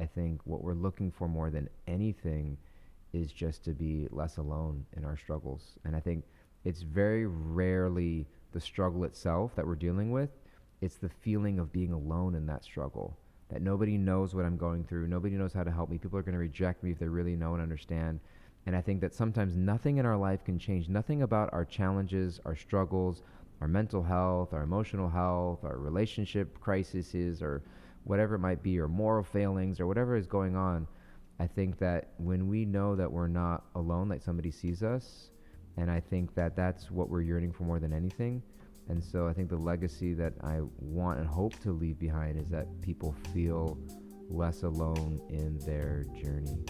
I think what we're looking for more than anything is just to be less alone in our struggles. And I think it's very rarely the struggle itself that we're dealing with. It's the feeling of being alone in that struggle, that nobody knows what I'm going through. Nobody knows how to help me. People are going to reject me if they really know and understand. And I think that sometimes nothing in our life can change. Nothing about our challenges, our struggles, our mental health, our emotional health, our relationship crises, or whatever it might be, or moral failings, or whatever is going on. I think that when we know that we're not alone, like somebody sees us, and I think that that's what we're yearning for more than anything. And so I think the legacy that I want and hope to leave behind is that people feel less alone in their journey.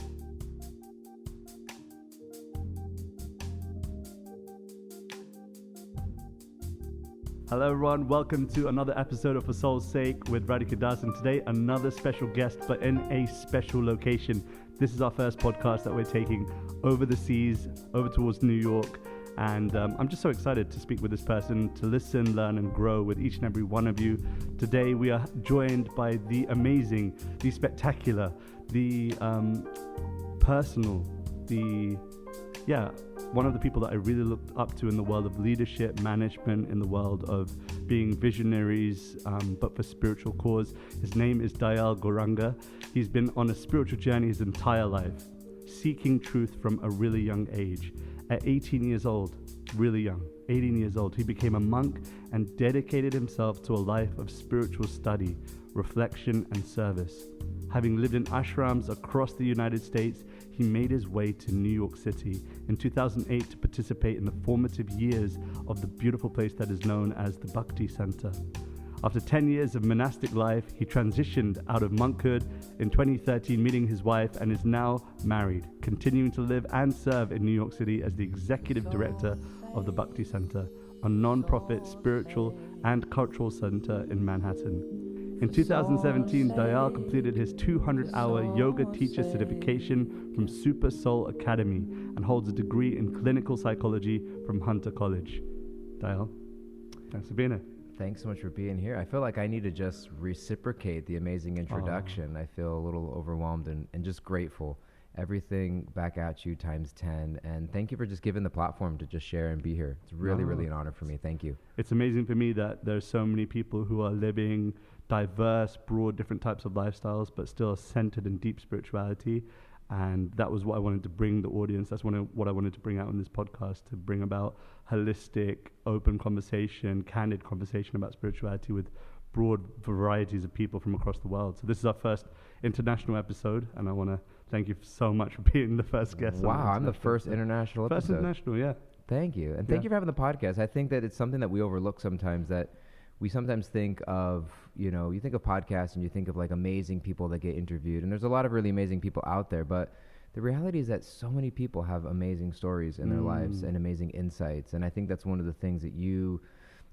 Hello everyone, welcome to another episode of For Soul's Sake with Radhika, and today another special guest, but in a special location. This is our first podcast that we're taking over the seas, over towards New York, and I'm just so excited to speak with this person, to listen, learn and grow with each and every one of you. Today we are joined by the amazing, the spectacular, the personal, one of the people that I really looked up to in the world of leadership, management, in the world of being visionaries, but for spiritual cause. His name is Dayal Gauranga. He's been on a spiritual journey his entire life, seeking truth from a really young age. At 18 years old, really young, 18 years old, he became a monk and dedicated himself to a life of spiritual study, reflection, and service. Having lived in ashrams across the United States, he made his way to New York City in 2008 to participate in the formative years of the beautiful place that is known as the Bhakti Center. After 10 years of monastic life, he transitioned out of monkhood in 2013, meeting his wife, and is now married, continuing to live and serve in New York City as the executive director of the Bhakti Center, a non-profit spiritual and cultural center in Manhattan. In 2017, Dayal completed his 200-hour yoga teacher certification from Super Soul Academy and holds a degree in clinical psychology from Hunter College. Dayal, thanks for being here. Thanks so much for being here. I feel like I need to just reciprocate the amazing introduction. I feel a little overwhelmed and just grateful. Everything back at you times 10. And thank you for just giving the platform to just share and be here. It's really an honor for me. Thank you. It's amazing for me that there's so many people who are living diverse, broad, different types of lifestyles, but still centered in deep spirituality. And that was what I wanted to bring the audience. That's what I wanted to bring out in this podcast, to bring about holistic, open conversation, candid conversation about spirituality with broad varieties of people from across the world. So this is our first international episode, and I want to thank you so much for being the first guest. Wow, I'm the first international episode. First international, yeah. Thank you. And thank you for having the podcast. I think that it's something that we overlook sometimes, that we sometimes think of, you think of podcasts and you think of like amazing people that get interviewed. And there's a lot of really amazing people out there. But the reality is that so many people have amazing stories in their lives and amazing insights. And I think that's one of the things that you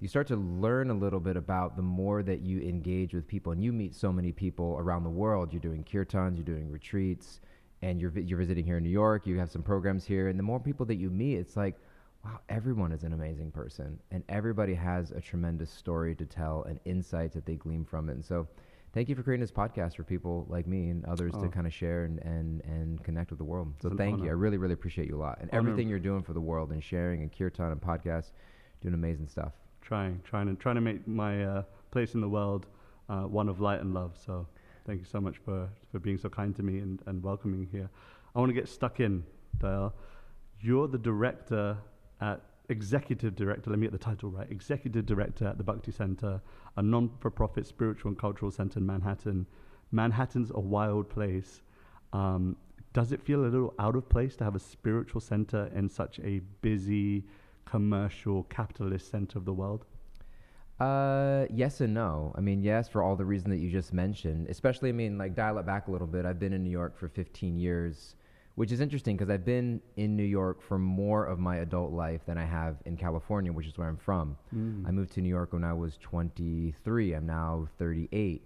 start to learn a little bit about the more that you engage with people. And you meet so many people around the world. You're doing kirtans, you're doing retreats, and you're visiting here in New York. You have some programs here. And the more people that you meet, it's like, wow, everyone is an amazing person, and everybody has a tremendous story to tell and insights that they glean from it. And so thank you for creating this podcast for people like me and others to kind of share and connect with the world. So thank you. I really appreciate you a lot. And everything you're doing for the world and sharing and kirtan and podcasts, doing amazing stuff. Trying to make my place in the world one of light and love. So thank you so much for being so kind to me and welcoming me here. I want to get stuck in, Dayal. You're the executive director, let me get the title right, executive director at the Bhakti Center, a non-for-profit spiritual and cultural center in Manhattan. Manhattan's a wild place. Does it feel a little out of place to have a spiritual center in such a busy, commercial, capitalist center of the world? Yes and no. I mean, yes, for all the reasons that you just mentioned, especially, dial it back a little bit. I've been in New York for 15 years, which is interesting because I've been in New York for more of my adult life than I have in California, which is where I'm from. I moved to New York when I was 23. I'm now 38.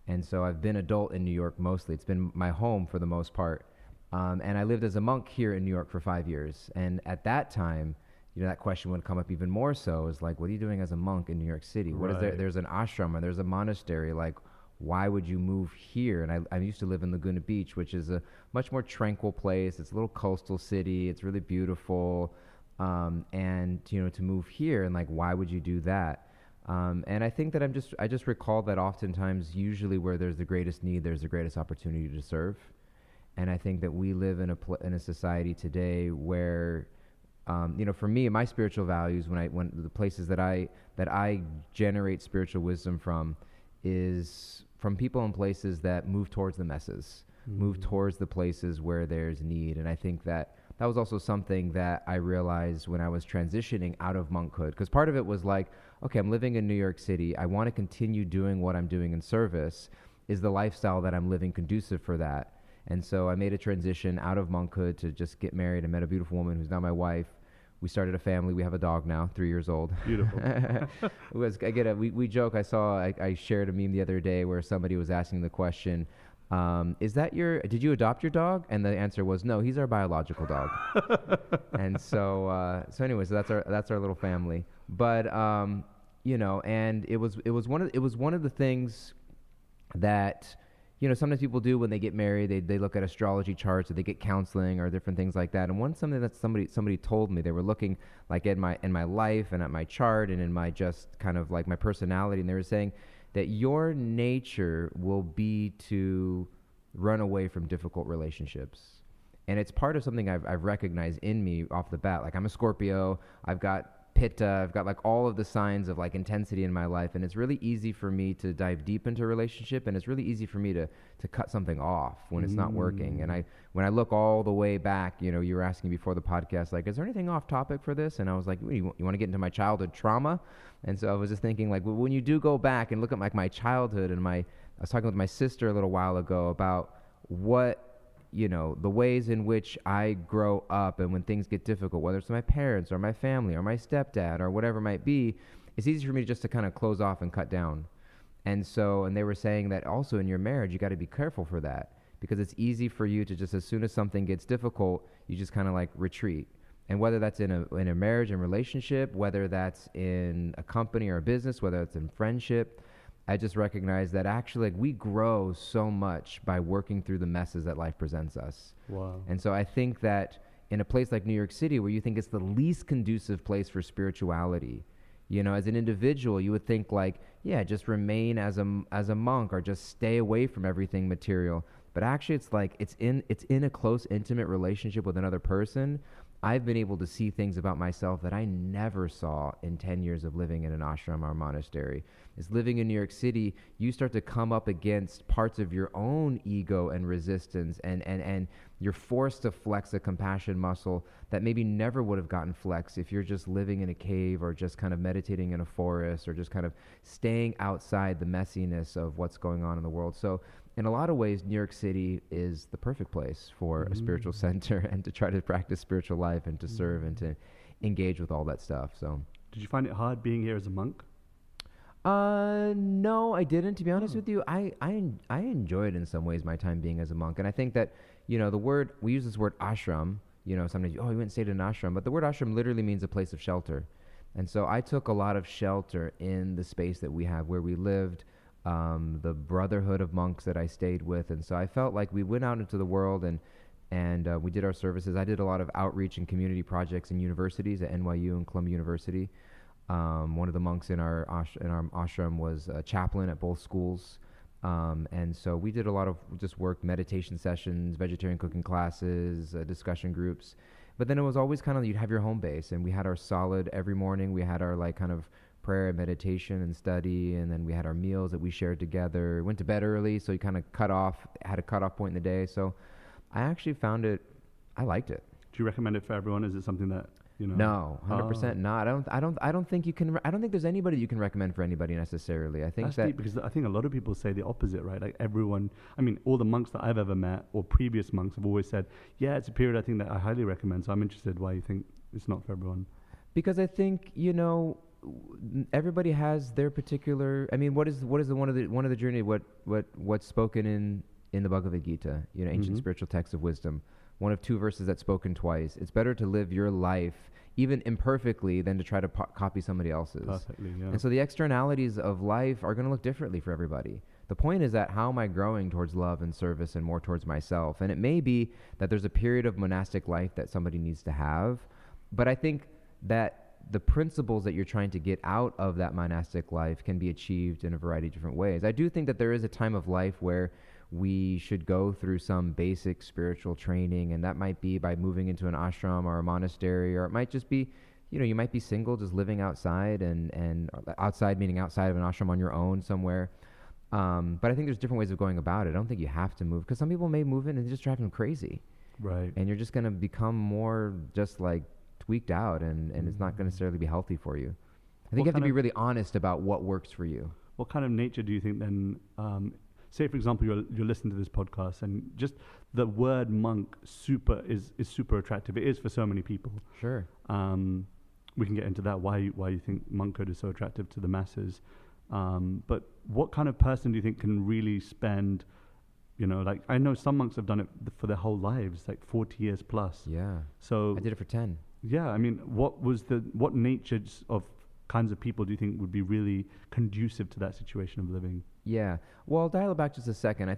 And so I've been adult in New York mostly. It's been my home for the most part. And I lived as a monk here in New York for 5 years. And at that time, that question would come up even more so. Is like, what are you doing as a monk in New York City? What is there? There's an ashram or there's a monastery. Like, why would you move here? And I used to live in Laguna Beach, which is a much more tranquil place. It's a little coastal city. It's really beautiful. And, to move here, and like, why would you do that? And I think that I just recall that oftentimes, usually where there's the greatest need, there's the greatest opportunity to serve. And I think that we live in a society today where, for me, my spiritual values, when the places that I generate spiritual wisdom from, is from people and places that move towards the masses, move towards the places where there's need. And I think that was also something that I realized when I was transitioning out of monkhood, because part of it was like, okay, I'm living in New York City. I want to continue doing what I'm doing in service. Is the lifestyle that I'm living conducive for that? And so I made a transition out of monkhood to just get married. I met a beautiful woman who's now my wife. We started a family. We have a dog now, 3 years old. Beautiful. We joke. I shared a meme the other day where somebody was asking the question, did you adopt your dog? And the answer was, no, he's our biological dog. And so that's our little family. But, and it was one of the things that, sometimes people do when they get married. They look at astrology charts, or they get counseling or different things like that. And something that somebody told me, they were looking like in my life and at my chart and in my just kind of like my personality, and they were saying that your nature will be to run away from difficult relationships. And it's part of something I've recognized in me off the bat. Like, I'm a Scorpio, I've got Pitta, I've got like all of the signs of like intensity in my life, and it's really easy for me to dive deep into a relationship, and it's really easy for me to cut something off when it's not working. And when I look all the way back, you were asking before the podcast, like, is there anything off topic for this? And I was like, you want to get into my childhood trauma? And so I was just thinking, like, when you do go back and look at like my childhood, and I was talking with my sister a little while ago about what, the ways in which I grow up, and when things get difficult, whether it's my parents or my family or my stepdad or whatever it might be, it's easy for me just to kind of close off and cut down. And they were saying that also in your marriage, you got to be careful for that, because it's easy for you to just, as soon as something gets difficult, you just kind of like retreat. And whether that's in a marriage and relationship, whether that's in a company or a business, whether it's in friendship, I just recognize that actually, like, we grow so much by working through the messes that life presents us. Wow. And so I think that in a place like New York City, where you think it's the least conducive place for spirituality, as an individual, you would think like, yeah, just remain as a monk, or just stay away from everything material. But actually, it's like it's in a close, intimate relationship with another person. I've been able to see things about myself that I never saw in 10 years of living in an ashram or monastery. Is living in New York City, you start to come up against parts of your own ego and resistance, and you're forced to flex a compassion muscle that maybe never would have gotten flexed if you're just living in a cave, or just kind of meditating in a forest, or just kind of staying outside the messiness of what's going on in the world. So in a lot of ways, New York City is the perfect place for a spiritual center, and to try to practice spiritual life, and to serve, and to engage with all that stuff. So, did you find it hard being here as a monk? No, I didn't. To be honest with you, I enjoyed in some ways my time being as a monk, and I think that we use this word ashram. Sometimes you wouldn't say it in ashram, but the word ashram literally means a place of shelter, and so I took a lot of shelter in the space that we have where we lived. The brotherhood of monks that I stayed with, and so I felt like we went out into the world and we did our services. I did a lot of outreach and community projects in universities at NYU and Columbia University. One of the monks in our ashram was a chaplain at both schools, and so we did a lot of just work, meditation sessions, vegetarian cooking classes, discussion groups. But then it was always kind of, you'd have your home base, and we had our solid every morning. We had our like kind of prayer and meditation and study, and then we had our meals that we shared together. Went to bed early, so you kind of had a cutoff point in the day. So I actually I liked it. Do you recommend it for everyone? Is it something that No, 100% not. I don't think you can. I don't think there's anybody you can recommend for anybody necessarily. I think that's deep, because I think a lot of people say the opposite, right? Like everyone, all the monks that I've ever met, or previous monks, have always said, yeah, it's a period I think that I highly recommend. So I'm interested why you think it's not for everyone. Because I think everybody has their particular. What is one of the journey? What's spoken in the Bhagavad Gita? Ancient spiritual text of wisdom. One of two verses that's spoken twice. It's better to live your life, even imperfectly, than to try to copy somebody else's. Perfectly, yeah. And so the externalities of life are going to look differently for everybody. The point is that how am I growing towards love and service and more towards myself? And it may be that there's a period of monastic life that somebody needs to have, but I think that the principles that you're trying to get out of that monastic life can be achieved in a variety of different ways. I do think that there is a time of life where we should go through some basic spiritual training, and that might be by moving into an ashram or a monastery, or it might just be, you might be single, just living outside, and outside meaning outside of an ashram on your own somewhere. But I think there's different ways of going about it. I don't think you have to move, because some people may move in and just drive them crazy. Right. And you're just going to become more just like tweaked out, and it's not going to necessarily be healthy for you. I think you have to be really honest about what works for you. What kind of nature do you think then, say for example, you're listening to this podcast, and just the word monk is super attractive. It is for so many people. Sure. We can get into that, why you think monkhood is so attractive to the masses. But what kind of person do you think can really spend, like I know some monks have done it for their whole lives, like 40 years plus. Yeah. So I did it for 10. Yeah, I mean, what natures of kinds of people do you think would be really conducive to that situation of living? Yeah. Well, I'll dial it back just a second. I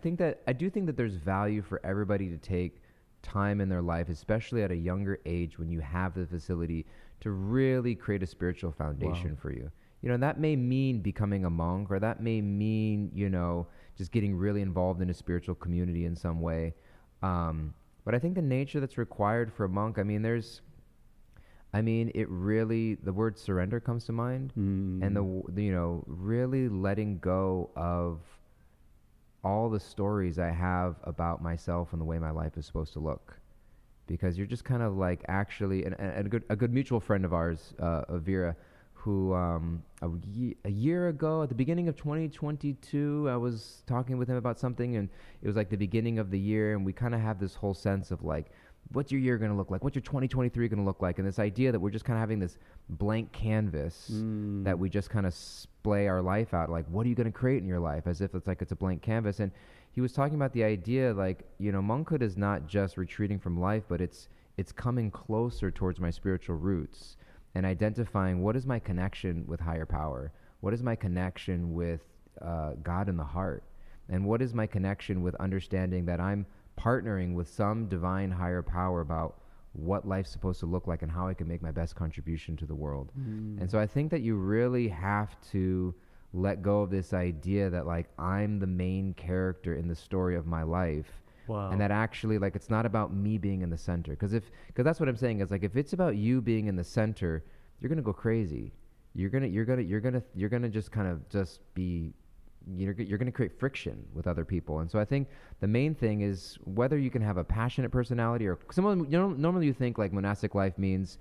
do think that there's value for everybody to take time in their life, especially at a younger age when you have the facility to really create a spiritual foundation for you. And that may mean becoming a monk, or that may mean, just getting really involved in a spiritual community in some way. But I think the nature that's required for a monk, the word surrender comes to mind, and really letting go of all the stories I have about myself and the way my life is supposed to look, because you're just kind of like actually, and a good mutual friend of ours, Vera, who a year ago at the beginning of 2022, I was talking with him about something, and it was like the beginning of the year, and we kind of have this whole sense of like, what's your year going to look like? What's your 2023 going to look like? And this idea that we're just kind of having this blank canvas that we just kind of splay our life out. Like, what are you going to create in your life? As if it's a blank canvas. And he was talking about the idea, like, monkhood is not just retreating from life, but it's coming closer towards my spiritual roots and identifying what is my connection with higher power? What is my connection with God in the heart? And what is my connection with understanding that I'm partnering with some divine higher power about what life's supposed to look like and how I can make my best contribution to the world. And so I think that you really have to let go of this idea that like I'm the main character in the story of my life. Wow. And that actually, like, it's not about me being in the center. Because that's what I'm saying is, like, if it's about you being in the center, you're gonna go crazy. You're gonna just kind of just be. You're going to create friction with other people. And so I think the main thing is whether you can have a passionate personality, or normally you think like monastic life means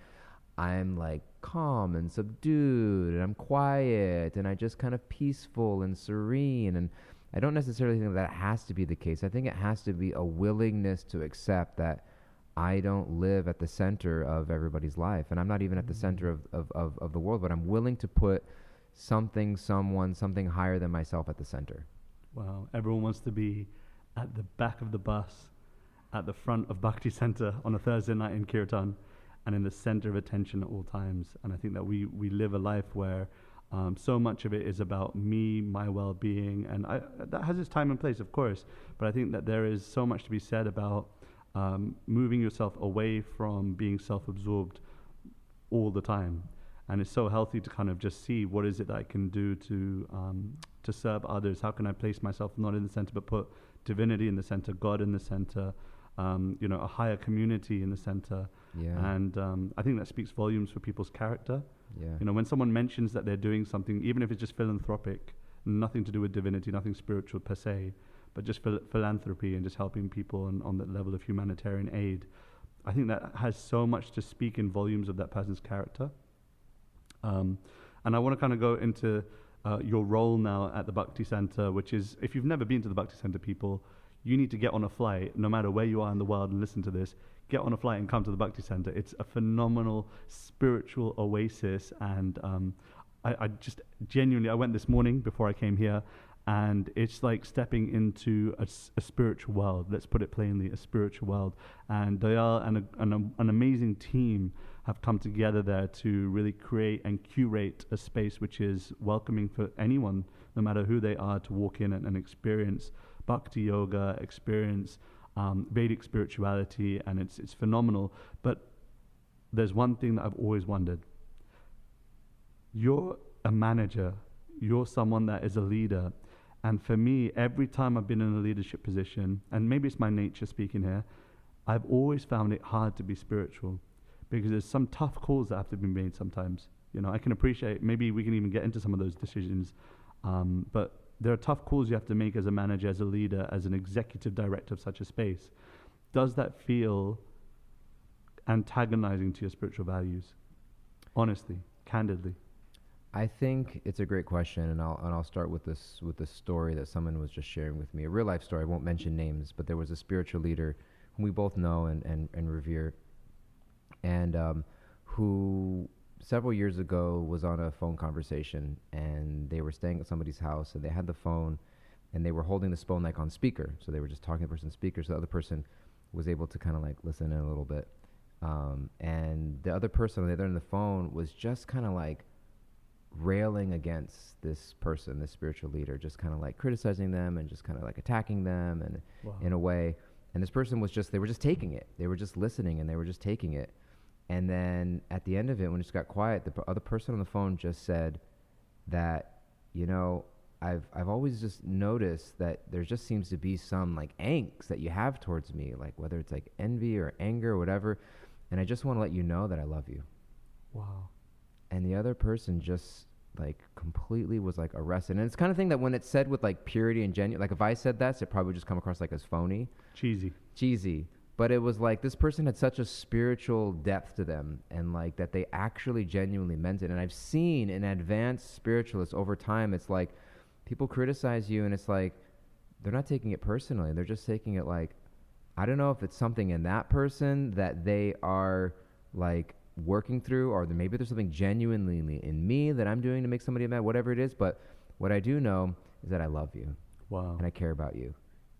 I'm like calm and subdued and I'm quiet and I just kind of peaceful and serene. And I don't necessarily think that has to be the case. I think it has to be a willingness to accept that I don't live at the center of everybody's life, and I'm not even at the center of the world, but I'm willing to put something higher than myself at the center. Wow. Everyone wants to be at the back of the bus, at the front of Bhakti Center on a Thursday night in Kirtan, and in the center of attention at all times. And I think that we live a life where so much of it is about me, my well-being, and that has its time and place, of course, but I think that there is so much to be said about moving yourself away from being self-absorbed all the time. And it's so healthy to kind of just see what is it that I can do to serve others. How can I place myself not in the center, but put divinity in the center, God in the center, a higher community in the center. Yeah. And I think that speaks volumes for people's character. Yeah. When someone mentions that they're doing something, even if it's just philanthropic, nothing to do with divinity, nothing spiritual per se, but just philanthropy and just helping people on that level of humanitarian aid, I think that has so much to speak in volumes of that person's character. And I want to kind of go into your role now at the Bhakti Center, which is, if you've never been to the Bhakti Center, people, you need to get on a flight, no matter where you are in the world, and listen to this. Get on a flight and come to the Bhakti Center. It's a phenomenal spiritual oasis, and I just genuinely, I went this morning before I came here, and it's like stepping into a spiritual world. Let's put it plainly, a spiritual world. And Dayal and an amazing team have come together there to really create and curate a space which is welcoming for anyone no matter who they are, to walk in and experience Bhakti Yoga, experience Vedic spirituality, and it's phenomenal. But there's one thing that I've always wondered. You're a manager, you're someone that is a leader, and for me, every time I've been in a leadership position, and maybe it's my nature speaking here, I've always found it hard to be spiritual, because there's some tough calls that have to be made sometimes. You know, I can appreciate, maybe we can even get into some of those decisions, but there are tough calls you have to make as a manager, as a leader, as an executive director of such a space. Does that feel antagonizing to your spiritual values? Honestly, candidly. I think it's a great question, and I'll start with this story that someone was just sharing with me, a real life story. I won't mention names, but there was a spiritual leader whom we both know and revere, and who several years ago was on a phone conversation, and they were staying at somebody's house, and they had the phone, and they were holding this phone like on speaker, so they were just talking to the person's speaker, so the other person was able to kind of like listen in a little bit, and the other person on the other end of the phone was just kind of like railing against this person, this spiritual leader, just kind of like criticizing them and just kind of like attacking them, and in a way, and this person was just, they were just taking it, they were just listening, and they were just taking it. And then at the end of it, when it just got quiet, the other person on the phone just said that, you know, I've always just noticed that there just seems to be some like angst that you have towards me, like whether it's like envy or anger or whatever, and I just want to let you know that I love you. Wow. And the other person just like completely was like arrested. And it's kind of thing that when it's said with like purity and genuine, like if I said that, it probably would just come across like as phony. Cheesy. But it was like this person had such a spiritual depth to them, and like that they actually genuinely meant it. And I've seen in advanced spiritualists over time, it's like people criticize you and it's like they're not taking it personally. They're just taking it like, I don't know if it's something in that person that they are like working through, or maybe there's something genuinely in me that I'm doing to make somebody mad, whatever it is. But what I do know is that I love you. Wow. And I care about you.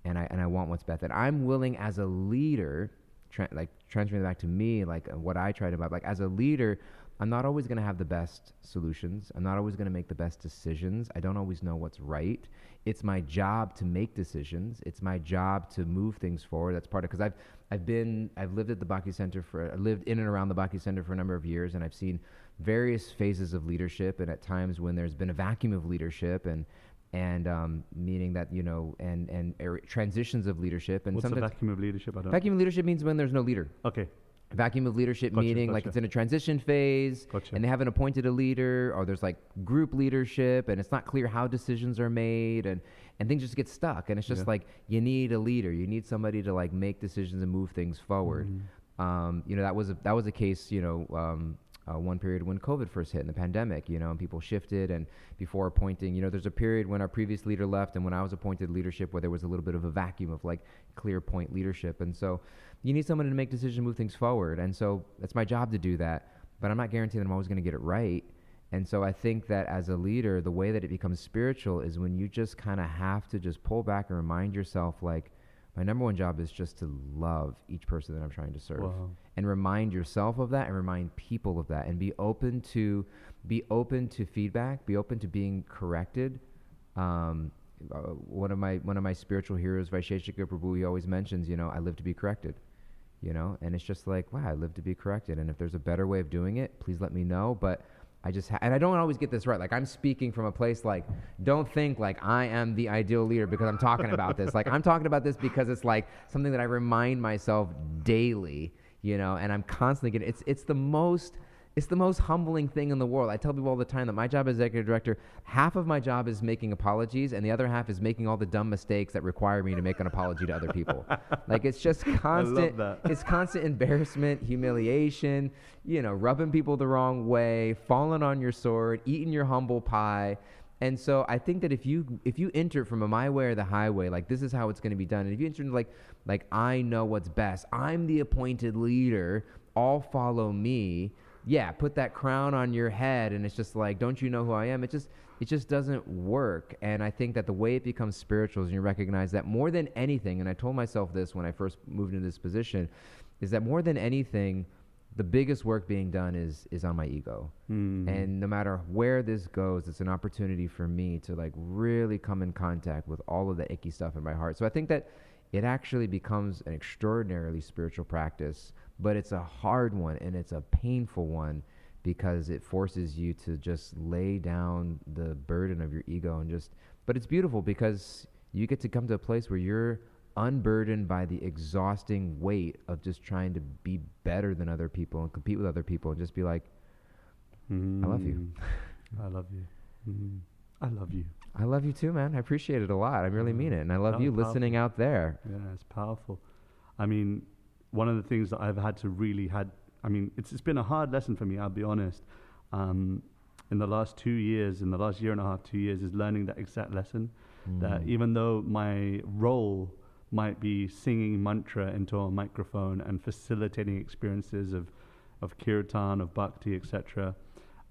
And I want what's best. And I'm willing as a leader, transferring it back to me, like what I try to about, like as a leader, I'm not always going to have the best solutions. I'm not always going to make the best decisions. I don't always know what's right. It's my job to make decisions. It's my job to move things forward. That's part of, because I've lived at the Bhakti Center I lived in and around the Bhakti Center for a number of years, and I've seen various phases of leadership, and at times when there's been a vacuum of leadership, and meaning that, you know, and transitions of leadership. And what's a sometimes vacuum of leadership? I don't. Vacuum of leadership means when there's no leader. Okay. Vacuum of leadership meaning like it's in a transition phase, and they haven't appointed a leader, or there's like group leadership, and it's not clear how decisions are made, and things just get stuck. And it's just like you need a leader, you need somebody to like make decisions and move things forward. You know, that was a case, you know, one period when COVID first hit in the pandemic, you know, and people shifted, and before appointing, you know, there's a period when our previous leader left and when I was appointed leadership where there was a little bit of a vacuum of like clear point leadership. And so you need someone to make decisions, move things forward. And so it's my job to do that, but I'm not guaranteeing that I'm always going to get it right. And so I think that as a leader, the way that it becomes spiritual is when you just kind of have to just pull back and remind yourself, like, my number one job is just to love each person that I'm trying to serve. Wow. And remind yourself of that, and remind people of that, and be open to feedback, be open to being corrected. One of my spiritual heroes, Vaisheshika Prabhu, he always mentions, you know, I live to be corrected, you know, and it's just like, wow, I live to be corrected. And if there's a better way of doing it, please let me know. But I just and I don't always get this right. Like, I'm speaking from a place like, don't think like I am the ideal leader because I'm talking about this. Like, I'm talking about this because it's like something that I remind myself daily, you know, and I'm constantly getting, it's the most humbling thing in the world. I tell people all the time that my job as executive director, half of my job is making apologies, and the other half is making all the dumb mistakes that require me to make an apology to other people. Like, it's just constant. I love that. It's constant embarrassment, humiliation, you know, rubbing people the wrong way, falling on your sword, eating your humble pie. And so I think that if you enter from a my way or the highway, like, this is how it's going to be done. And if you enter into like I know what's best, I'm the appointed leader, all follow me. Yeah, put that crown on your head, and it's just like, don't you know who I am? It just doesn't work. And I think that the way it becomes spiritual is when you recognize that more than anything, and I told myself this when I first moved into this position, is that more than anything, the biggest work being done is on my ego. And no matter where this goes, it's an opportunity for me to like really come in contact with all of the icky stuff in my heart. So I think that it actually becomes an extraordinarily spiritual practice, but it's a hard one and it's a painful one because it forces you to just lay down the burden of your ego and just, but it's beautiful because you get to come to a place where you're unburdened by the exhausting weight of just trying to be better than other people and compete with other people and just be like, I love you. I love you. I love you. I love you too, man. I appreciate it a lot. I really mean it. And I love you listening out there. Yeah, it's powerful. I mean, one of the things that I've had to really it's been a hard lesson for me, I'll be honest. In the last 2 years, in the last year and a half, 2 years, is learning that exact lesson. That even though my role might be singing mantra into a microphone and facilitating experiences of Kirtan, of Bhakti, etc.,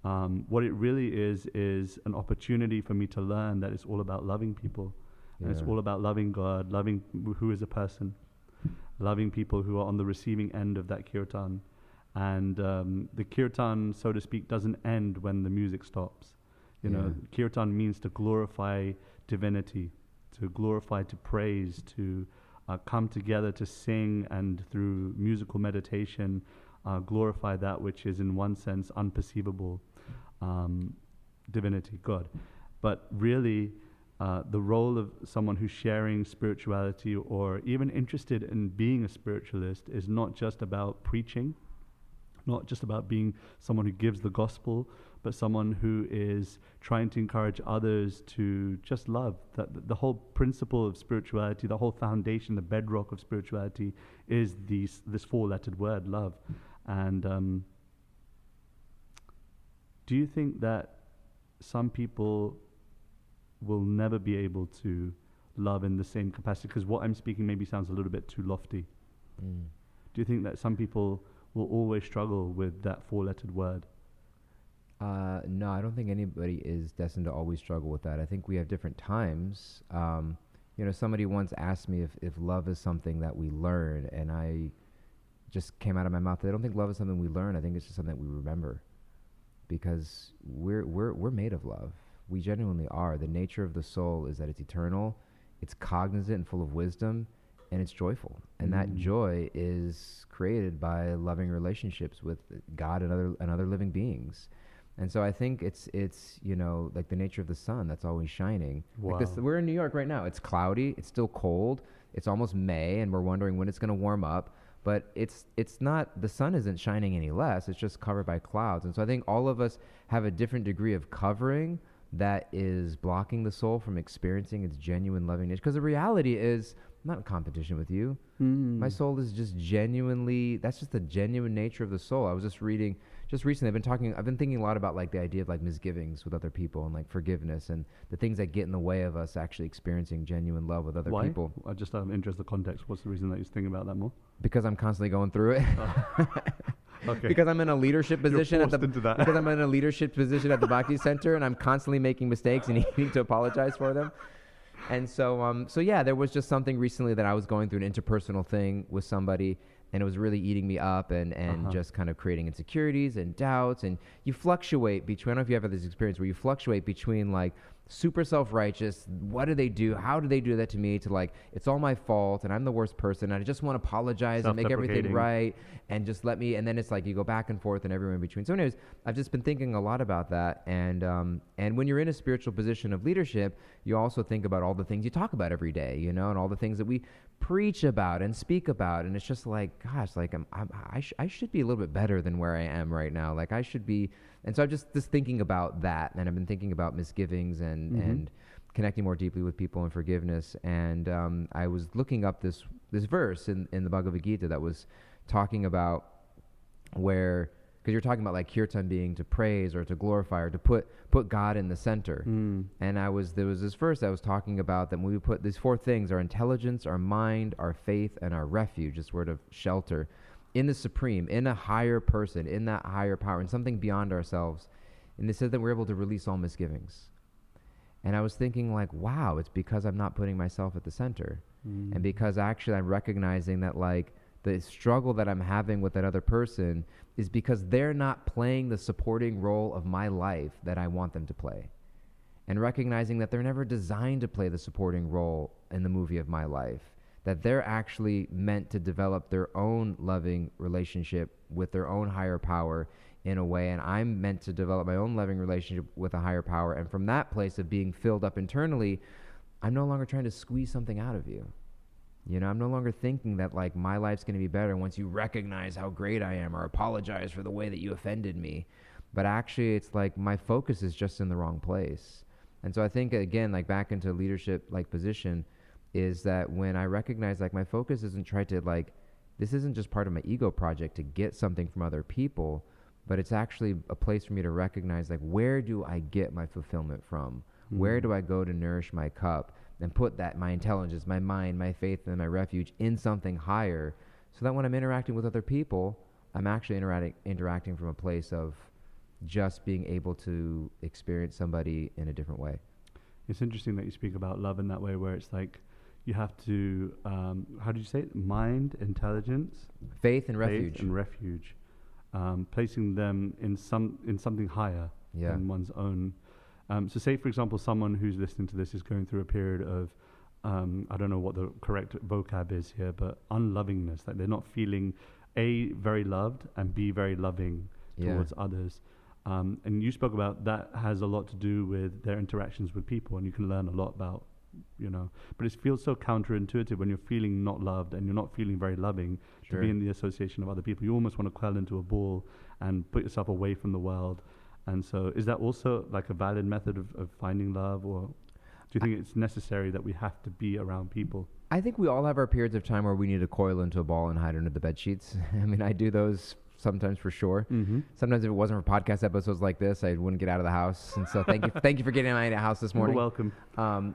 what it really is an opportunity for me to learn that it's all about loving people. And it's all about loving God, loving who is a person, loving people who are on the receiving end of that Kirtan. And the Kirtan, so to speak, doesn't end when the music stops. You know, Kirtan means to glorify divinity, to glorify, to praise, to come together to sing, and through musical meditation glorify that which is in one sense unperceivable, divinity, God. But really the role of someone who's sharing spirituality or even interested in being a spiritualist is not just about preaching, not just about being someone who gives the gospel, but someone who is trying to encourage others to just love. That the whole principle of spirituality, the whole foundation, the bedrock of spirituality is this four-lettered word, love. And do you think that some people will never be able to love in the same capacity? Because what I'm speaking maybe sounds a little bit too lofty. Do you think that some people will always struggle with that four-lettered word? No, I don't think anybody is destined to always struggle with that. I think we have different times. Somebody once asked me if love is something that we learn, and I just came out of my mouth that I don't think love is something we learn. I think it's just something that we remember, because we're made of love. We genuinely are. The nature of the soul is that it's eternal, it's cognizant and full of wisdom, and it's joyful. And that joy is created by loving relationships with God and other living beings. And so I think it's like the nature of the sun that's always shining. Wow. Like we're in New York right now. It's cloudy. It's still cold. It's almost May, and we're wondering when it's going to warm up. But it's not, the sun isn't shining any less. It's just covered by clouds. And so I think all of us have a different degree of covering that is blocking the soul from experiencing its genuine loving nature. Because the reality is, I'm not in competition with you. My soul is just genuinely, that's just the genuine nature of the soul. I was just reading, just recently, I've been thinking a lot about like the idea of like misgivings with other people and like forgiveness and the things that get in the way of us actually experiencing genuine love with other people. I just have interest in the context. What's the reason that you're thinking about that more? Because I'm constantly going through it. Okay. Because I'm in a leadership position because I'm in a leadership position at the Bhakti Center, and I'm constantly making mistakes and needing to apologize for them. And so there was just something recently that I was going through, an interpersonal thing with somebody, and it was really eating me up and just kind of creating insecurities and doubts. And you fluctuate between, I don't know if you ever had this experience where you fluctuate between like super self-righteous, what do they do? How do they do that to me? To like, it's all my fault and I'm the worst person. And I just want to apologize and make everything right and just let me, and then it's like you go back and forth and everywhere in between. So anyways, I've just been thinking a lot about that. And when you're in a spiritual position of leadership, you also think about all the things you talk about every day, and all the things that we preach about and speak about. And it's just like, gosh, like I should be a little bit better than where I am right now. Like I should be. And so I'm just thinking about that, and I've been thinking about misgivings and connecting more deeply with people and forgiveness. And I was looking up this verse in the Bhagavad Gita that was talking about where, because you're talking about like Kirtan being to praise or to glorify or to put God in the center. And there was this verse that was talking about that when we put these four things, our intelligence, our mind, our faith, and our refuge, this word of shelter, in the supreme, in a higher person, in that higher power, in something beyond ourselves. And it says that we're able to release all misgivings. And I was thinking like, wow, it's because I'm not putting myself at the center. And because actually I'm recognizing that like the struggle that I'm having with that other person is because they're not playing the supporting role of my life that I want them to play. And recognizing that they're never designed to play the supporting role in the movie of my life, that they're actually meant to develop their own loving relationship with their own higher power in a way, and I'm meant to develop my own loving relationship with a higher power. And from that place of being filled up internally, I'm no longer trying to squeeze something out of you. You know, I'm no longer thinking that like my life's going to be better once you recognize how great I am or apologize for the way that you offended me. But actually, it's like my focus is just in the wrong place. And so I think, again, like back into leadership like position, is that when I recognize like my focus isn't try to like, this isn't just part of my ego project to get something from other people, but it's actually a place for me to recognize like, where do I get my fulfillment from? Where do I go to nourish my cup and put that, my intelligence, my mind, my faith, and my refuge in something higher, so that when I'm interacting with other people, I'm actually interacting from a place of just being able to experience somebody in a different way. It's interesting that you speak about love in that way, where it's like you have to, how do you say it? Mind, intelligence, faith and refuge. Placing them in something higher than one's own. So say, for example, someone who's listening to this is going through a period of, I don't know what the correct vocab is here, but unlovingness, like they're not feeling, A, very loved, and B, very loving towards others. And you spoke about that has a lot to do with their interactions with people, and you can learn a lot about, you know, but it feels so counterintuitive when you're feeling not loved and you're not feeling very loving to be in the association of other people. You almost want to curl into a ball and put yourself away from the world. And so is that also like a valid method of finding love, or do you think it's necessary that we have to be around people? I think we all have our periods of time where we need to coil into a ball and hide under the bed sheets. I mean, I do those sometimes for sure. Sometimes if it wasn't for podcast episodes like this, I wouldn't get out of the house. And so thank you for getting out of the house this morning. You're welcome.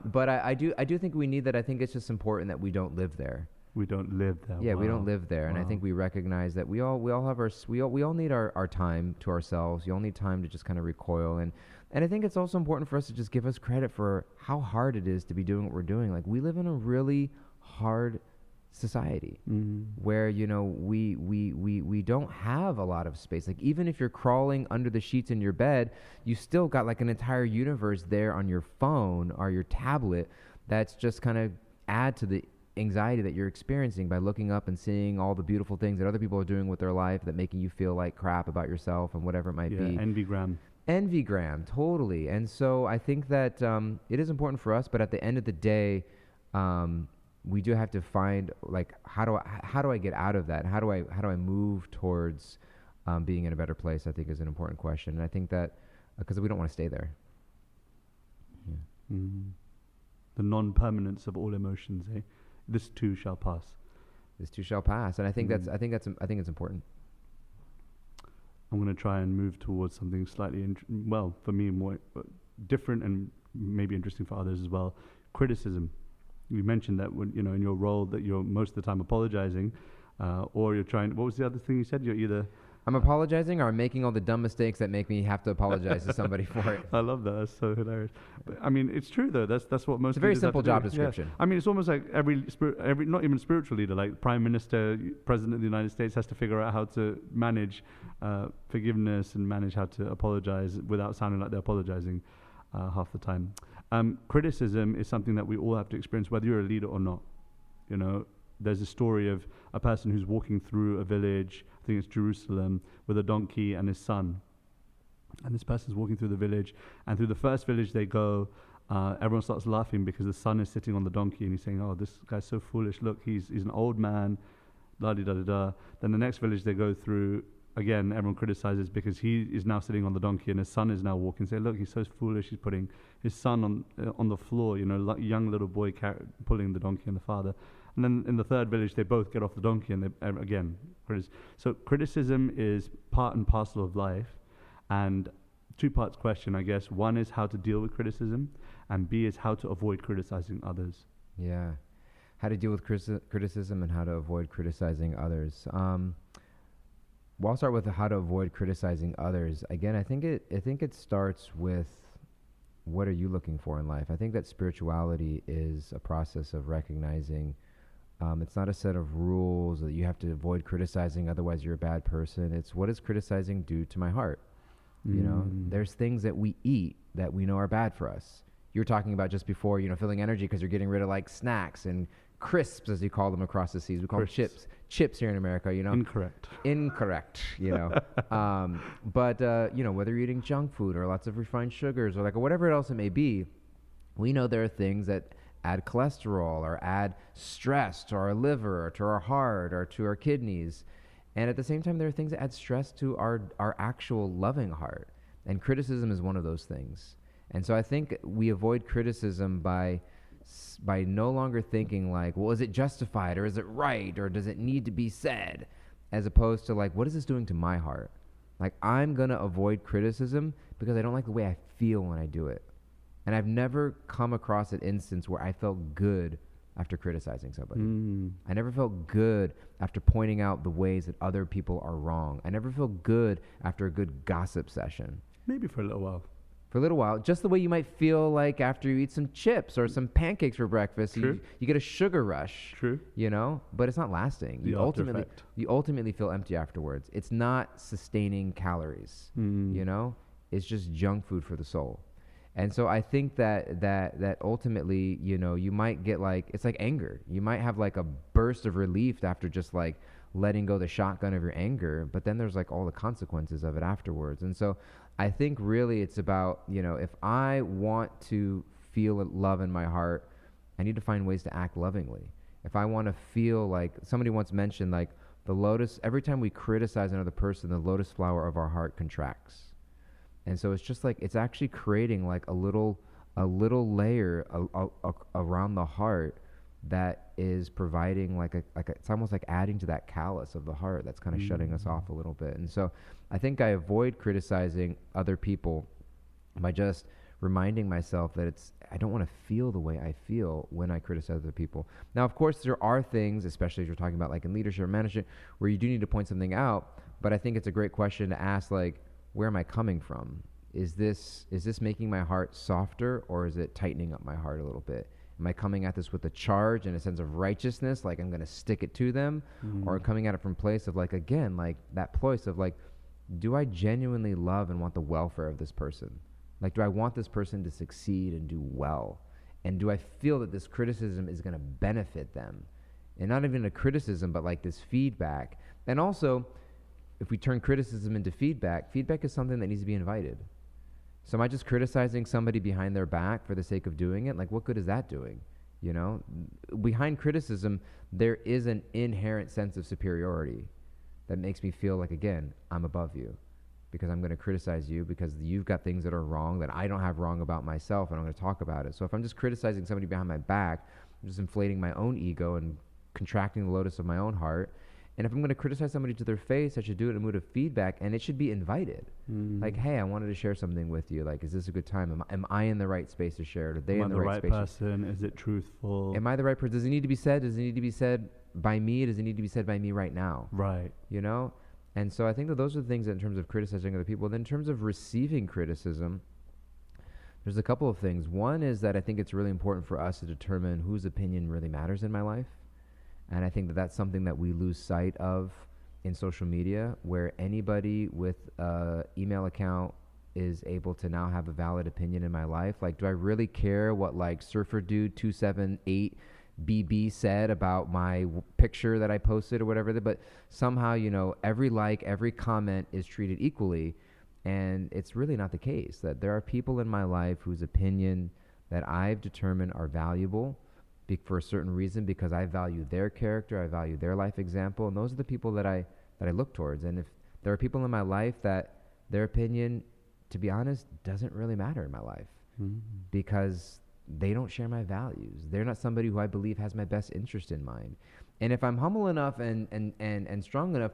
But I do think we need that. I think it's just important that we don't live there. We don't live there. Yeah, we don't live there. And I think we recognize that we all have we all need our time to ourselves. You all need time to just kind of recoil. And I think it's also important for us to just give us credit for how hard it is to be doing what we're doing. Like, we live in a really hard society where, you know, we don't have a lot of space. Like, even if you're crawling under the sheets in your bed, you still got like an entire universe there on your phone or your tablet that's just kind of add to the anxiety that you're experiencing by looking up and seeing all the beautiful things that other people are doing with their life that making you feel like crap about yourself and whatever it might be. Envygram, totally. And so I think that it is important for us, but at the end of the day, we do have to find like, how do I get out of that? How do I move towards being in a better place? I think is an important question, and I think that because we don't want to stay there. The non-permanence of all emotions, eh? This too shall pass. This too shall pass, and I think I think it's important. I'm going to try and move towards something slightly, for me, more different and maybe interesting for others as well. Criticism. You mentioned that when, you know, in your role that you're most of the time apologizing, or you're trying. What was the other thing you said? You're either I'm apologizing, or I'm making all the dumb mistakes that make me have to apologize to somebody for it. I love that. That's so hilarious. But, I mean, it's true though. That's what most. It's a very simple job description. Yeah. I mean, it's almost like every not even spiritual leader, like Prime Minister, President of the United States, has to figure out how to manage forgiveness and manage how to apologize without sounding like they're apologizing half the time. Criticism is something that we all have to experience, whether you're a leader or not. You know, there's a story of a person who's walking through a village, I think it's Jerusalem, with a donkey and his son. And this person's walking through the village, and through the first village they go, everyone starts laughing because the son is sitting on the donkey and he's saying, oh, this guy's so foolish, look, he's an old man, da-di-da-da-da. Then the next village they go through, again, everyone criticizes because he is now sitting on the donkey and his son is now walking. Say, look, he's so foolish. He's putting his son on the floor, you know, young little boy pulling the donkey and the father. And then in the third village, they both get off the donkey and they, again, so criticism is part and parcel of life. And two parts question, I guess. One is how to deal with criticism, and B is how to avoid criticizing others. Yeah. How to deal with criticism and how to avoid criticizing others. Well, I'll start with how to avoid criticizing others. Again, I think it starts with, what are you looking for in life? I think that spirituality is a process of recognizing It's not a set of rules that you have to avoid criticizing, otherwise you're a bad person. It's what does criticizing do to my heart? You know, there's things that we eat that we know are bad for us. You were talking about just before, you know, feeling energy because you're getting rid of like snacks and crisps, as you call them across the seas. We call them chips. Chips here in America, you know. Incorrect, you know. But, you know, whether you're eating junk food or lots of refined sugars or like or whatever else it may be, we know there are things that add cholesterol or add stress to our liver or to our heart or to our kidneys. And at the same time, there are things that add stress to our actual loving heart. And criticism is one of those things. And so I think we avoid criticism by no longer thinking like, well, is it justified or is it right or does it need to be said? As opposed to like, what is this doing to my heart? Like, I'm going to avoid criticism because I don't like the way I feel when I do it. And I've never come across an instance where I felt good after criticizing somebody. I never felt good after pointing out the ways that other people are wrong. I never felt good after a good gossip session. Maybe for a little while. For a little while, just the way you might feel like after you eat some chips or some pancakes for breakfast. True. You get a sugar rush. True. You know, but it's not lasting. You ultimately feel empty afterwards. It's not sustaining calories. You know, it's just junk food for the soul. And so I think that ultimately, you know, you might get like, it's like anger. You might have like a burst of relief after just like letting go the shotgun of your anger, but then there's like all the consequences of it afterwards. And so I think really it's about, you know, if I want to feel love in my heart, I need to find ways to act lovingly. If I want to feel like, somebody once mentioned like the lotus, every time we criticize another person, the lotus flower of our heart contracts. And so it's just like, it's actually creating like a little layer around the heart that is providing like it's almost like adding to that callus of the heart that's kind of shutting us off a little bit. And so I think I avoid criticizing other people by just reminding myself that I don't want to feel the way I feel when I criticize other people. Now, of course, there are things, especially as you're talking about like in leadership or management, where you do need to point something out, but I think it's a great question to ask, like, where am I coming from? Is this making my heart softer, or is it tightening up my heart a little bit? Am I coming at this with a charge and a sense of righteousness, like I'm going to stick it to them, or coming at it from place of like, again, like that place of like, do I genuinely love and want the welfare of this person? Like, do I want this person to succeed and do well? And do I feel that this criticism is going to benefit them? And not even a criticism, but like this feedback. And also, if we turn criticism into feedback is something that needs to be invited. So am I just criticizing somebody behind their back for the sake of doing it? Like, what good is that doing? You know, behind criticism, there is an inherent sense of superiority that makes me feel like, again, I'm above you because I'm going to criticize you because you've got things that are wrong that I don't have wrong about myself, and I'm going to talk about it. So if I'm just criticizing somebody behind my back, I'm just inflating my own ego and contracting the lotus of my own heart. And if I'm going to criticize somebody to their face, I should do it in a mood of feedback, and it should be invited. Like, hey, I wanted to share something with you. Like, is this a good time? Am I in the right space to share it? Are they in the right space? Am I the right person? Is it truthful? Am I the right person? Does it need to be said? Does it need to be said by me? Does it need to be said by me right now? Right. You know? And so I think that those are the things that in terms of criticizing other people. Then in terms of receiving criticism, there's a couple of things. One is that I think it's really important for us to determine whose opinion really matters in my life. And I think that that's something that we lose sight of in social media, where anybody with an email account is able to now have a valid opinion in my life. Like, do I really care what like Surfer Dude 278 BB said about my picture that I posted or whatever? But somehow, you know, every like, every comment is treated equally. And it's really not the case. That there are people in my life whose opinion that I've determined are valuable for a certain reason, because I value their character, I value their life example, and those are the people that I look towards. And if there are people in my life that their opinion, to be honest, doesn't really matter in my life, because they don't share my values. They're not somebody who I believe has my best interest in mind. And if I'm humble enough and strong enough,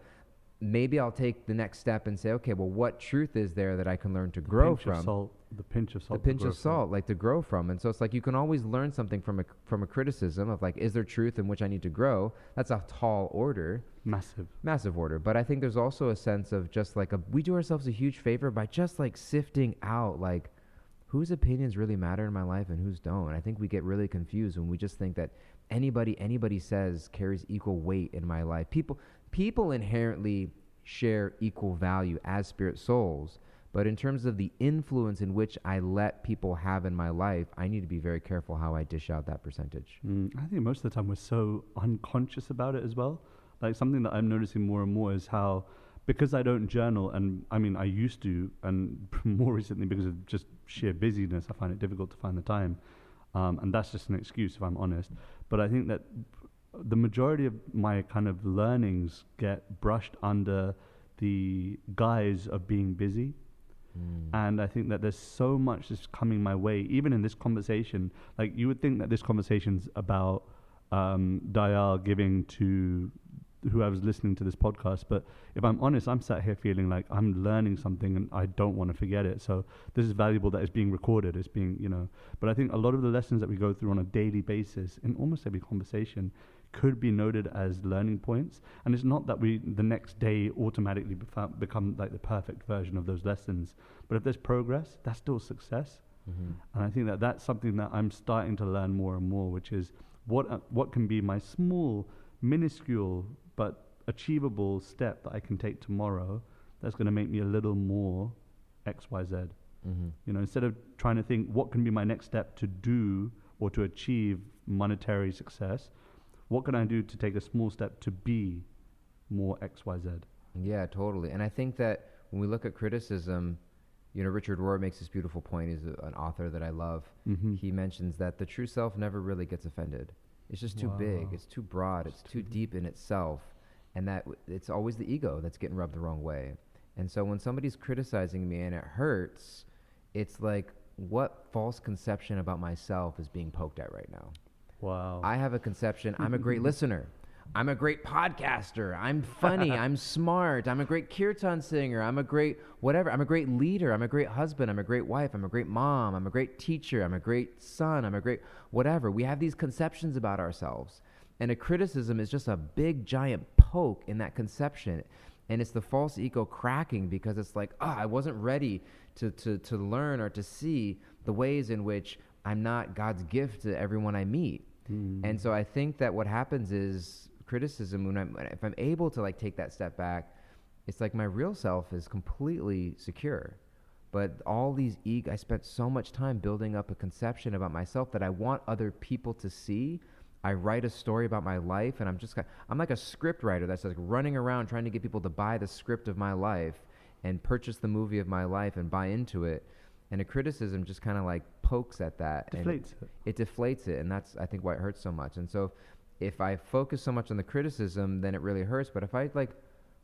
maybe I'll take the next step and say, okay, well, what truth is there that I can learn to grow from? The pinch of salt. The pinch of salt, like to grow from. And so it's like you can always learn something from a criticism of like, is there truth in which I need to grow? That's a tall order. Massive order. But I think there's also a sense of just like we do ourselves a huge favor by just like sifting out like whose opinions really matter in my life and whose don't. And I think we get really confused when we just think that anybody says carries equal weight in my life. People inherently share equal value as spirit souls, but in terms of the influence in which I let people have in my life, I need to be very careful how I dish out that percentage. I think most of the time we're so unconscious about it as well. Like something that I'm noticing more and more is how, because I don't journal, and I mean I used to, and more recently because of just sheer busyness, I find it difficult to find the time, and that's just an excuse if I'm honest. But I think that the majority of my kind of learnings get brushed under the guise of being busy. And I think that there's so much that's coming my way, even in this conversation. Like you would think that this conversation's about Dayal giving to whoever's listening to this podcast, but if I'm honest, I'm sat here feeling like I'm learning something and I don't want to forget it. So this is valuable that it's being recorded, it's being, but I think a lot of the lessons that we go through on a daily basis in almost every conversation could be noted as learning points. And it's not that we the next day automatically become like the perfect version of those lessons, but if there's progress, that's still success. And I think that that's something that I'm starting to learn more and more, which is what can be my small, minuscule but achievable step that I can take tomorrow that's going to make me a little more XYZ. Instead of trying to think what can be my next step to do or to achieve monetary success, what can I do to take a small step to be more XYZ? Yeah, totally. And I think that when we look at criticism, Richard Rohr makes this beautiful point. He's an author that I love. He mentions that the true self never really gets offended. It's just too big. It's too broad. It's too deep in itself. And that it's always the ego that's getting rubbed the wrong way. And so when somebody's criticizing me and it hurts, it's like, what false conception about myself is being poked at right now? Wow. I have a conception. I'm a great listener. I'm a great podcaster. I'm funny. I'm smart. I'm a great Kirtan singer. I'm a great whatever. I'm a great leader. I'm a great husband. I'm a great wife. I'm a great mom. I'm a great teacher. I'm a great son. I'm a great whatever. We have these conceptions about ourselves. And a criticism is just a big, giant poke in that conception. And it's the false ego cracking because it's like, I wasn't ready to learn or to see the ways in which I'm not God's gift to everyone I meet. And so I think that what happens is criticism, if I'm able to like take that step back, it's like my real self is completely secure. But all these I spent so much time building up a conception about myself that I want other people to see. I write a story about my life, and I'm like a script writer that's like running around trying to get people to buy the script of my life and purchase the movie of my life and buy into it. And a criticism just kind of like pokes at that. Deflates it. It deflates it, and that's, I think, why it hurts so much. And so if I focus so much on the criticism, then it really hurts. But if I like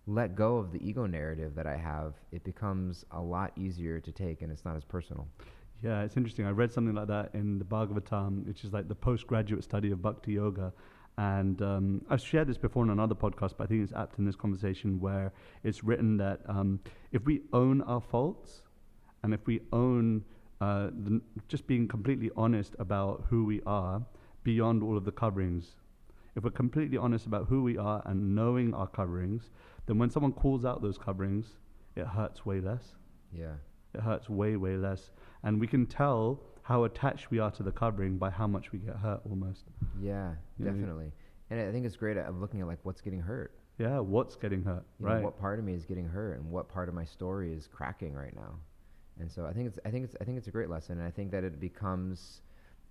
let go of the ego narrative that I have, it becomes a lot easier to take, and it's not as personal. Yeah, it's interesting. I read something like that in the Bhagavatam, which is like the postgraduate study of Bhakti Yoga. And I've shared this before on another podcast, but I think it's apt in this conversation where it's written that if we own our faults, and if we own just being completely honest about who we are beyond all of the coverings, if we're completely honest about who we are and knowing our coverings, then when someone calls out those coverings, it hurts way less. Yeah. It hurts way, way less. And we can tell how attached we are to the covering by how much we get hurt almost. Yeah, definitely. And I think it's great at looking at like what's getting hurt. Yeah, what's getting hurt, right? What part of me is getting hurt and what part of my story is cracking right now. And so I think it's a great lesson, and I think that it becomes.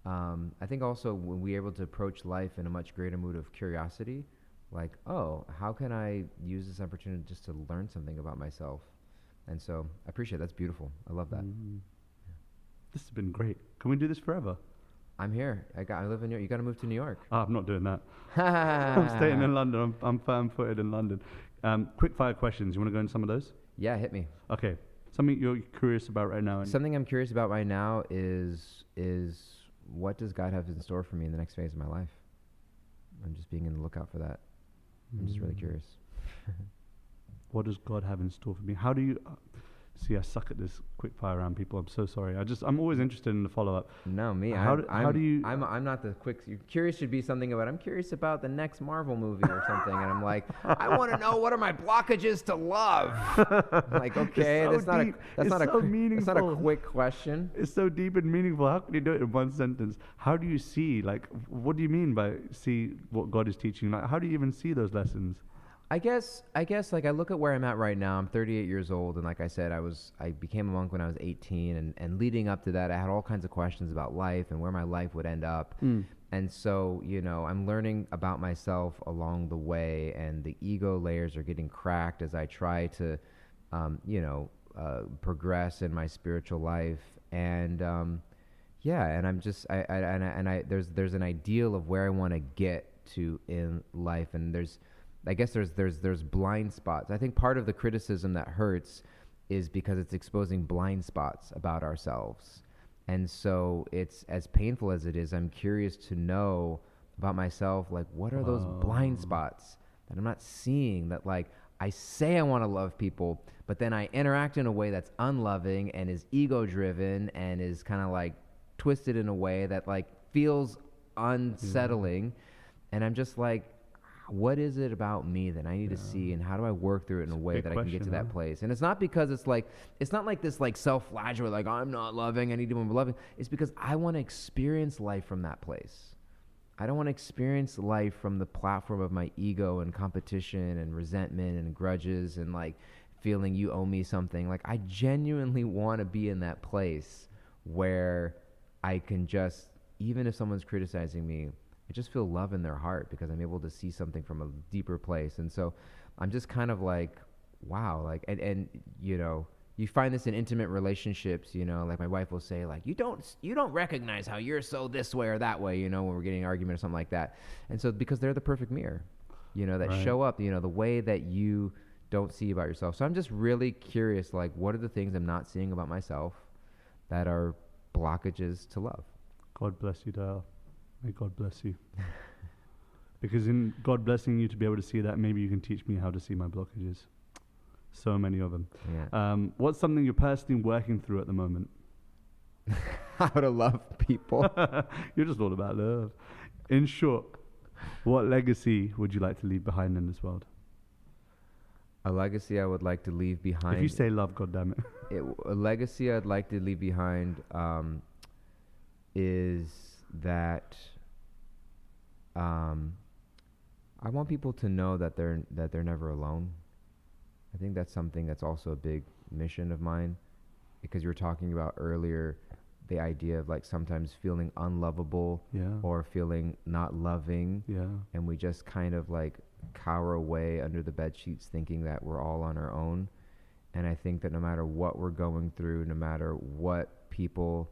I think also when we're able to approach life in a much greater mood of curiosity, like, how can I use this opportunity just to learn something about myself? And so I appreciate it. That's beautiful. I love that. Yeah. This has been great. Can we do this forever? I'm here. I live in New York. You got to move to New York. I'm not doing that. I'm staying in London. I'm firm-footed in London. Quick fire questions. You want to go into some of those? Yeah, hit me. Okay. Something you're curious about right now? Something I'm curious about right now is what does God have in store for me in the next phase of my life? I'm just being on the lookout for that. I'm just really curious. What does God have in store for me? How do you... See, I suck at this quick fire round, people. I'm so sorry. I'm always interested in the follow up. No, me. How do you? I'm not the quick. Curious should be something about. I'm curious about the next Marvel movie or something, and I'm like, I want to know what are my blockages to love. I'm like, okay, so that's not a quick question. It's so deep and meaningful. How can you do it in one sentence? How do you see? Like, what do you mean by see what God is teaching? Like, how do you even see those lessons? I guess like I look at where I'm at right now. I'm 38 years old, and like I said, I became a monk when I was 18, and leading up to that, I had all kinds of questions about life and where my life would end up. And so, I'm learning about myself along the way, and the ego layers are getting cracked as I try to, progress in my spiritual life. And and I'm just there's an ideal of where I want to get to in life, and there's blind spots. I think part of the criticism that hurts is because it's exposing blind spots about ourselves. And so it's as painful as it is, I'm curious to know about myself, like, what are those blind spots that I'm not seeing, that like I say I want to love people, but then I interact in a way that's unloving and is ego driven and is kind of like twisted in a way that like feels unsettling. And I'm just like, what is it about me that I need to see, and how do I work through it in a way that I can get to that place? And it's not because it's not like this like self-flagellate, like I'm not loving, I need to be more loving. It's because I want to experience life from that place. I don't want to experience life from the platform of my ego and competition and resentment and grudges and like feeling you owe me something. Like, I genuinely want to be in that place where I can just, even if someone's criticizing me, I just feel love in their heart because I'm able to see something from a deeper place. And so I'm just kind of like, wow, like, and you find this in intimate relationships, like my wife will say, like, you don't recognize how you're so this way or that way, when we're getting an argument or something like that. And so because they're the perfect mirror, that right. show up, the way that you don't see about yourself. So I'm just really curious, like, what are the things I'm not seeing about myself that are blockages to love? God bless you, Dayal. May God bless you. Because in God blessing you to be able to see that, maybe you can teach me how to see my blockages. So many of them. Yeah. What's something you're personally working through at the moment? How to love people. You're just all about love. In short, what legacy would you like to leave behind in this world? A legacy I would like to leave behind. If you say love, goddammit. A legacy I'd like to leave behind is that I want people to know that they're never alone. I think that's something that's also a big mission of mine, because you were talking about earlier the idea of like sometimes feeling unlovable or feeling not loving, and we just kind of like cower away under the bed sheets thinking that we're all on our own. And I think that no matter what we're going through, no matter what people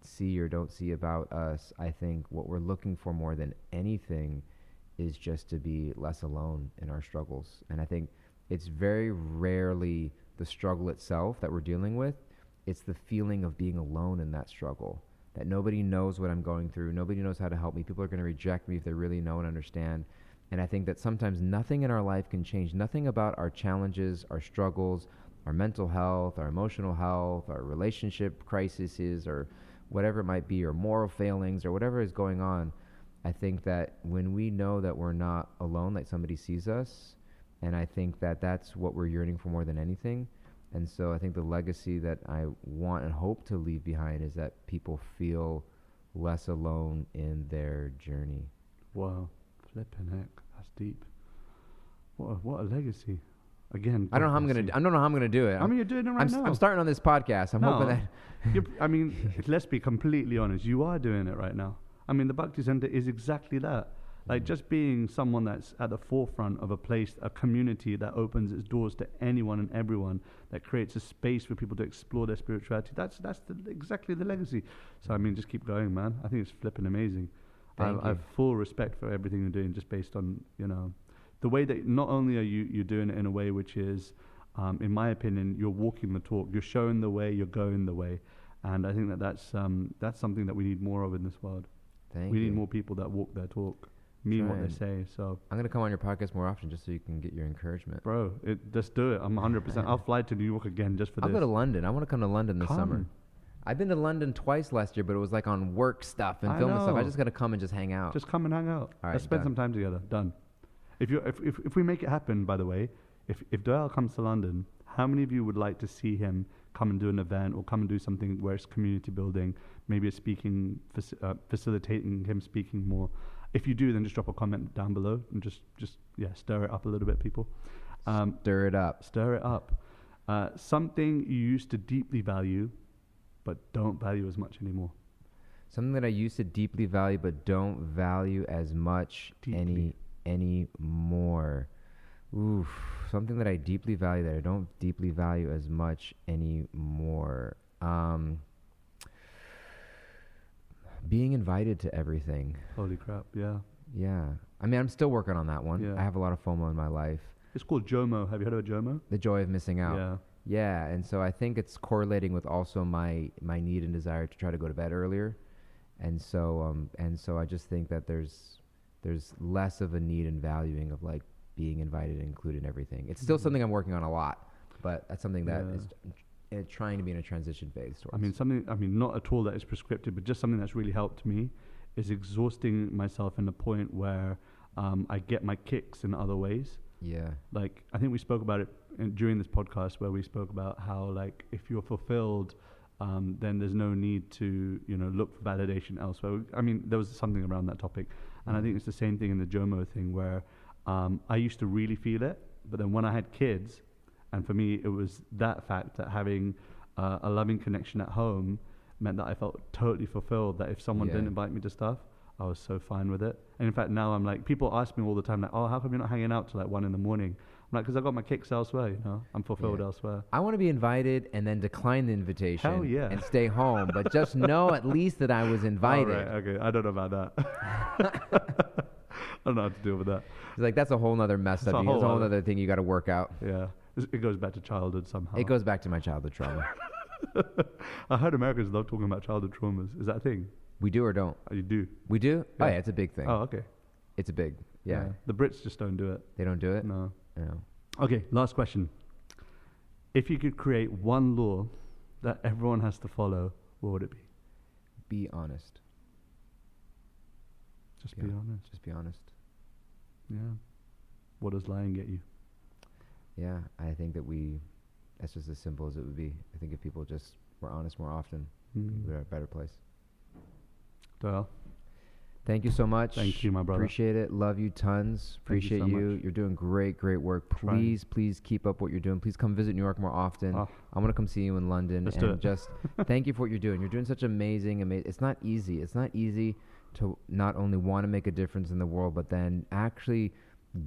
see or don't see about us, I think what we're looking for more than anything is just to be less alone in our struggles. And I think it's very rarely the struggle itself that we're dealing with. It's the feeling of being alone in that struggle, that nobody knows what I'm going through. Nobody knows how to help me. People are going to reject me if they really know and understand. And I think that sometimes nothing in our life can change. Nothing about our challenges, our struggles, our mental health, our emotional health, our relationship crises, or whatever it might be, or moral failings, or whatever is going on. I think that when we know that we're not alone, like somebody sees us, and I think that that's what we're yearning for more than anything. And so I think the legacy that I want and hope to leave behind is that people feel less alone in their journey. Wow, flipping heck, that's deep. What a legacy. Again, I don't know how I'm gonna do it. I mean, you're doing it right now. I'm starting on this podcast. I'm hoping that. I mean, let's be completely honest. You are doing it right now. I mean, the Bhakti Center is exactly that. Like, just being someone that's at the forefront of a place, a community that opens its doors to anyone and everyone, that creates a space for people to explore their spirituality. That's exactly the legacy. So, I mean, just keep going, man. I think it's flipping amazing. I have full respect for everything you're doing, just based on, the way that not only are you doing it in a way which is, in my opinion, you're walking the talk, you're showing the way, you're going the way. And I think that's something that we need more of in this world. We need more people that walk their talk. mean what they say. So I'm gonna come on your podcast more often just so you can get your encouragement. Bro, just do it. I'm 100%. I'll fly to New York again just for this. I'll go to London. I want to come to London this summer. I've been to London twice last year, but it was like on work stuff and film and stuff. I just gotta come and just hang out. Just come and hang out. All right, let's spend some time together. Done. If we make it happen, by the way, if Dayal comes to London, how many of you would like to see him come and do an event or come and do something where it's community building, maybe a speaking, facilitating him speaking more? If you do, then just drop a comment down below and just stir it up a little bit, people. Stir it up. Stir it up. Something you used to deeply value, but don't value as much anymore. Something that I used to deeply value, but don't value as much anymore. Oof. Something that I deeply value that I don't deeply value as much anymore. Being invited to everything. Holy crap, yeah. Yeah. I mean, I'm still working on that one. Yeah. I have a lot of FOMO in my life. It's called JOMO. Have you heard of JOMO? The joy of missing out. Yeah. Yeah, and so I think it's correlating with also my need and desire to try to go to bed earlier. And so I just think that there's less of a need and valuing of like being invited and included in everything. It's still something I'm working on a lot, but that's something that is trying to be in a transition phase towards. Not at all that is prescriptive, but just something that's really helped me is exhausting myself in the point where I get my kicks in other ways. Yeah. Like, I think we spoke about it during this podcast where we spoke about how, like, if you're fulfilled, then there's no need to, look for validation elsewhere. I mean, there was something around that topic. And I think it's the same thing in the JOMO thing where I used to really feel it. But then when I had kids, and for me, it was that fact that having a loving connection at home meant that I felt totally fulfilled, that if someone didn't invite me to stuff, I was so fine with it. And in fact, now I'm like, people ask me all the time, like, oh, how come you're not hanging out till like 1 a.m? I'm like, because I got my kicks elsewhere, I'm fulfilled elsewhere. I want to be invited and then decline the invitation. Hell yeah. And stay home, but just know at least that I was invited. All right, okay, I don't know about that. I don't know how to deal with that. It's like, that's a whole nother mess up. It's a whole other thing you got to work out. Yeah, it goes back to childhood somehow. It goes back to my childhood trauma. I heard Americans love talking about childhood traumas. Is that a thing? We do or don't? You do. We do? Yeah. Oh, yeah, it's a big thing. Oh, okay. It's a big, yeah. The Brits just don't do it. They don't do it? No. No. Okay, last question. If you could create one law that everyone has to follow, what would it be? Be honest. Just be honest. Just be honest. Yeah. What does lying get you? Yeah, I think that that's just as simple as it would be. I think if people just were honest more often, we're at a better place. Dayal. Thank you so much. Thank you, my brother. Appreciate it. Love you tons. Appreciate you. You're doing great work. Please keep up what you're doing. Please come visit New York more often. I want to come see you in London. Let's do it. Just thank you for what you're doing. You're doing such amazing. It's not easy. It's not easy to not only want to make a difference in the world, but then actually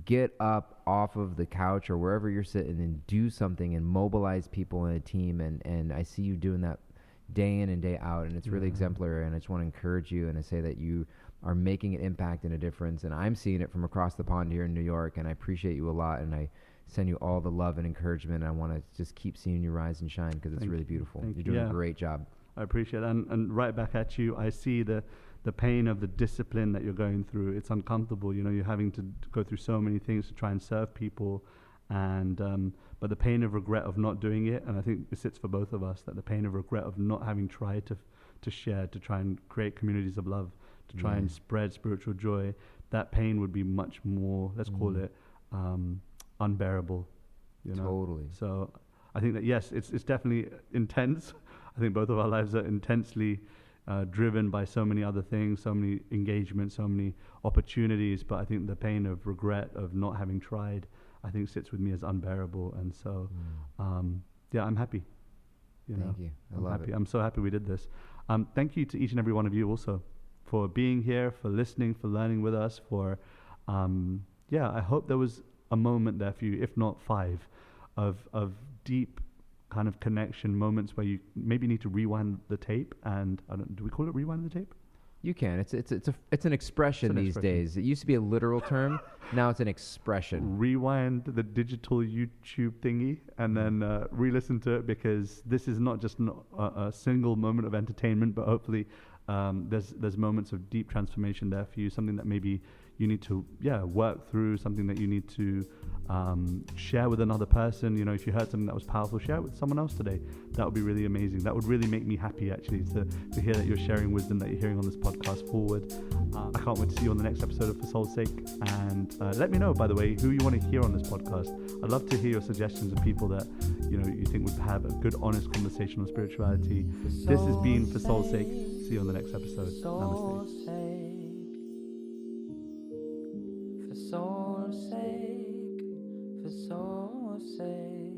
get up off of the couch or wherever you're sitting and do something and mobilize people in a team. And I see you doing that day in and day out, and it's really exemplary. And I just want to encourage you and I say that you are making an impact and a difference, and I'm seeing it from across the pond here in New York, and I appreciate you a lot, and I send you all the love and encouragement, and I want to just keep seeing you rise and shine because it's really beautiful. You're doing a great job. I appreciate it, and right back at you, I see the pain of the discipline that you're going through. It's uncomfortable, you're having to go through so many things to try and serve people, and but the pain of regret of not doing it, and I think it sits for both of us, that the pain of regret of not having tried to share, to try and create communities of love, to try and spread spiritual joy, that pain would be much more, let's call it, unbearable. Totally. So I think that, yes, it's definitely intense. I think both of our lives are intensely driven by so many other things, so many engagements, so many opportunities, but I think the pain of regret of not having tried, I think sits with me as unbearable. And so, I'm happy. Thank you. I love happy. it. I'm so happy we did this. Thank you to each and every one of you also for being here, for listening, for learning with us, for, I hope there was a moment there for you, if not 5, of deep kind of connection, moments where you maybe need to rewind the tape. And do we call it rewind the tape? You can. It's an expression these days. It used to be a literal term. Now it's an expression. Rewind the digital YouTube thingy and then re-listen to it, because this is not just a single moment of entertainment, but hopefully there's moments of deep transformation there for you, something that maybe you need to work through, something that you need to share with another person. You know, if you heard something that was powerful, share it with someone else today. That would be really amazing. That would really make me happy, actually, to hear that you're sharing wisdom that you're hearing on this podcast forward. I can't wait to see you on the next episode of For Soul's Sake. And let me know, by the way, who you want to hear on this podcast. I'd love to hear your suggestions of people that, you know, you think would have a good, honest conversation on spirituality. This has been For Soul's Sake. See you on the next episode. Namaste. For soul's sake, for soul's sake.